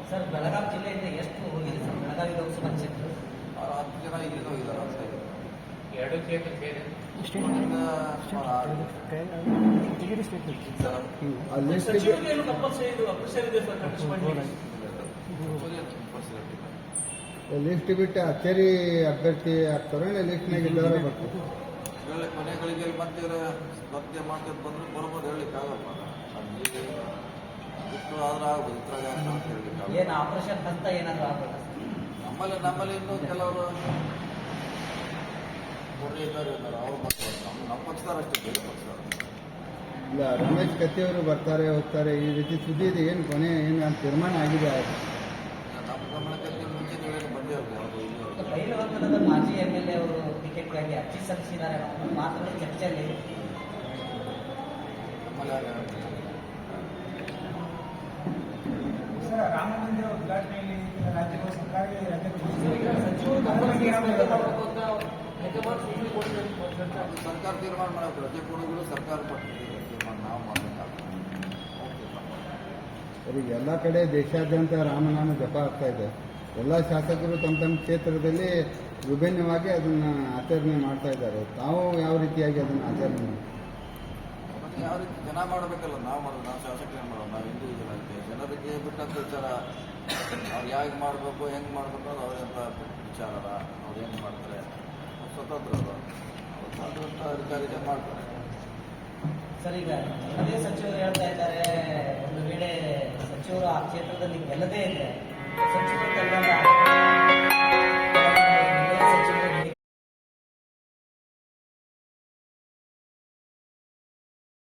Sir, Belagavi ಜಿಲ್ಲೆಯಿಂದ ಎಷ್ಟು ಹೋಗಿದೆ ಸರ್? ಬೆಳಗಾವಿ ಲೋಕಸಭಾ ಕ್ಷೇತ್ರ 10 ಜನ ಇಲ್ಲಿಂದ ಹೋಗಿದ್ದಾರೆ ಅಂತ ಹೇಳಿ. 2 ಕ್ಷೇತ್ರ ಸೇರಿ ಲಿಸ್ಟ್ ಬಿಟ್ಟು ಅಚ್ಚರಿ ಅಭ್ಯರ್ಥಿ ಆಗ್ತಾರೆ, ಲಿಸ್ಟ್ನಾಗ ಇದ್ದವರೇ ಬರ್ತಾರೆ. ಕೊನೆ ಗಳಿಗೆ ಮತ್ತೆ ಸ್ಪರ್ಧೆ ಮಾಡ್ಕೊಂಡು ಬಂದ್ರೆ ಬರ್ಬೋದು, ಹೇಳಲಿಕ್ಕೆ ಆಗಲ್ಲ. ಇಷ್ಟು ಆದ್ರೆ ಆಗ್ಬೋದು, ಇದ್ರಾಗ ಅಂತ ಹೇಳಲಿಕ್ಕೆ ಆಗಲ್ಲ. ಏನು ಆಪರೇಷನ್ ಹಸ್ತ ಏನಾದರೂ ಆಗ್ಬೋದು? ನಮ್ಮಲ್ಲಿ ಇನ್ನೂ ಕೆಲವರು ಇದ್ದಾರೆ, ಅವ್ರು ಬರ್ತಾರೆ. ನಮ್ಮ ಪಕ್ಷದವ್ರು ಅಷ್ಟೇ, ಬೇರೆ ಪಕ್ಷದವ್ರು ಇಲ್ಲ. ರಮೇಶ್ ಕತ್ತಿಯವರು ಬರ್ತಾರೆ ಹೋಗ್ತಾರೆ, ಈ ರೀತಿ ಸುದ್ದಿ ಇದೆ. ಏನು ಕೊನೆ ಏನು ಅಂತ ತೀರ್ಮಾನ ಆಗಿದೆ? ನಮ್ಮ ಗಮನಕ್ಕೆ ಮುಂಚೆ ನೀವೇನು ಬಂದೇ ಇರಲಿ. ಅವರು ಬೈಲಹೊಂಗಲದ ಮಾಜಿ MLA ಅವರು ಟಿಕೆಟ್ಗಾಗಿ ಅರ್ಜಿ ಸಲ್ಲಿಸಿದ್ದಾರೆ ಅನ್ನೋ ಮಾತುಗಳು ಚರ್ಚೆಯಲ್ಲಿ. ಸರ್, ರಾಮ ಮಂದಿರ ಉದ್ಘಾಟನೆಯಲ್ಲಿ ರಾಜ್ಯಗಳು ಸರ್ಕಾರಿ ಸರ್ಕಾರ ತೀರ್ಮಾನ ಮಾಡಬೇಕು. ರಜೆ ಕೊಡುಗಳು ಸರ್ಕಾರ ಪಟ್ಟಿದೆ ತೀರ್ಮಾನ, ನಾವು ಮಾಡಬೇಕಾಗ್ತದೆ. ಈಗ ಎಲ್ಲ ಕಡೆ ದೇಶಾದ್ಯಂತ ರಾಮನಾಮ ಜಪ ಆಗ್ತಾ ಇದೆ. ಎಲ್ಲ ಶಾಸಕರು ತಮ್ಮ ತಮ್ಮ ಕ್ಷೇತ್ರದಲ್ಲಿ ವಿಭಿನ್ನವಾಗಿ ಅದನ್ನು ಆಚರಣೆ ಮಾಡ್ತಾ ಇದ್ದಾರೆ. ತಾವು ಯಾವ ರೀತಿಯಾಗಿ ಅದನ್ನು ಆಚರಣೆ ಮಾಡಿ? ಮತ್ತೆ ಯಾವ ರೀತಿ ಜನ ಮಾಡಬೇಕಲ್ಲ, ನಾವು ಮಾಡೋದು. ನಾವು ಶಾಸಕರು ಮಾಡೋದು, ನಾವು ಇಂಡಿವಿಜುವಲ್ ಆಗಿ ಜನರಿಗೆ ಬಿಟ್ಟಂತ ವಿಚಾರ. ಅವ್ರು ಹೇಗೆ ಮಾಡಬೇಕು, ಹೆಂಗೆ ಮಾಡಬೇಕು ಅದು ಅವರಂತ ವಿಚಾರ. ಅವ್ರು ಹೆಂಗೆ ಮಾಡ್ತಾರೆ, ಸ್ವತಂತ್ರ ಸ್ವಾತಂತ್ರ್ಯ ಅಧಿಕಾರಿಗೆ ಮಾಡ್ತಾರೆ. ಸರ್, ಈಗ ಅದೇ ಸಚಿವರು ಹೇಳ್ತಾ ಇದ್ದಾರೆ, ಒಂದು ವೇಳೆ ಸಚಿವರು ಆ ಕ್ಷೇತ್ರದಲ್ಲಿ ಗೆಲ್ಲದೇ ಇದ್ರೆ ಸಚಿವರು